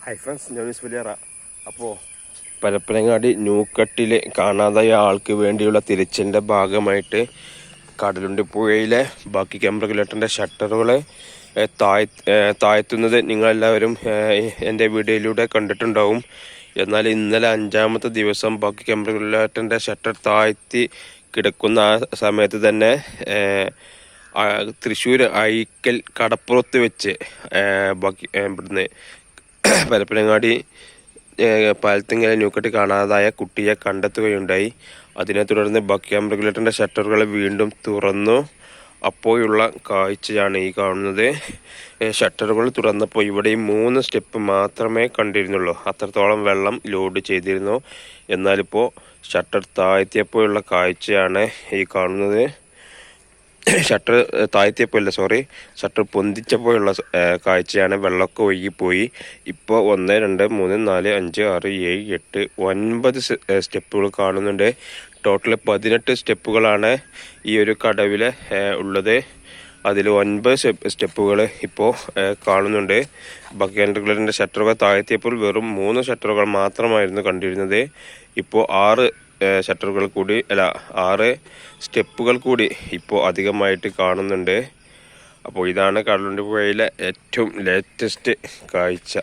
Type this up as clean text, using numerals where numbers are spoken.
Hi friends, ഞാൻ വലിയറ. അപ്പോൾ പരപ്പനങ്ങാടി ന്യൂക്കട്ടിൽ കാണാതായ ആൾക്ക് വേണ്ടിയുള്ള തിരച്ചിലിൻ്റെ ഭാഗമായിട്ട് കടലുണ്ടി പുഴയിലെ ബാക്കി ക്യാമറ റെഗുലേറ്ററിൻ്റെ ഷട്ടറുകൾ താഴ്ത്തുന്നത് നിങ്ങളെല്ലാവരും എൻ്റെ വീഡിയോയിലൂടെ കണ്ടിട്ടുണ്ടാവും. എന്നാൽ ഇന്നലെ 5ാമത്തെ ദിവസം ബാക്കി ക്യാമറ റെഗുലേറ്ററിൻ്റെ ഷട്ടർ താഴ്ത്തി കിടക്കുന്ന ആ സമയത്ത് തന്നെ തൃശ്ശൂർ അഴീക്കൽ കടപ്പുറത്ത് വെച്ച് ബാക്കി ഇവിടുന്ന് പരപ്പനങ്ങാടി പാലത്തിങ്കൽ ന്യൂക്കട്ടി കാണാതായ കുട്ടിയെ കണ്ടെത്തുകയുണ്ടായി. അതിനെ തുടർന്ന് ബക്കിയാം റെഗുലേറ്ററിൻ്റെ ഷട്ടറുകൾ വീണ്ടും തുറന്നു. അപ്പോഴുള്ള കാഴ്ചയാണ് ഈ കാണുന്നത്. ഷട്ടറുകൾ തുറന്നപ്പോൾ ഇവിടെ 3 സ്റ്റെപ്പ് മാത്രമേ കണ്ടിരുന്നുള്ളൂ. അത്രത്തോളം വെള്ളം ലോഡ് ചെയ്തിരുന്നു. എന്നാലിപ്പോൾ ഷട്ടർ താഴ്ത്തിയപ്പോഴുള്ള കാഴ്ചയാണ് ഈ കാണുന്നത്. ഷട്ടർ ഷട്ടർ പൊന്തിച്ചപ്പോഴുള്ള കാഴ്ചയാണ്. വെള്ളമൊക്കെ ഒഴുകിപ്പോയി. ഇപ്പോൾ 1 2 3 4 5 6 7 8 9 സ്റ്റെപ്പുകൾ കാണുന്നുണ്ട്. ടോട്ടൽ 18 സ്റ്റെപ്പുകളാണ് ഈ ഒരു കടവിൽ ഉള്ളത്. അതിൽ 9 സ്റ്റെപ്പുകൾ ഇപ്പോൾ കാണുന്നുണ്ട്. ബക്കിയാം റെഗുലേറ്ററിൻ്റെ ഷട്ടറുകൾ താഴ്ത്തിയപ്പോൾ വെറും 3 ഷട്ടറുകൾ മാത്രമായിരുന്നു കണ്ടിരുന്നത്. ഇപ്പോൾ 6 സ്റ്റെപ്പുകൾ കൂടി ഇപ്പോൾ അധികമായിട്ട് കാണുന്നുണ്ട്. അപ്പോൾ ഇതാണ് കടലുണ്ടി പുഴയിലെ ഏറ്റവും ലേറ്റസ്റ്റ് കാഴ്ച.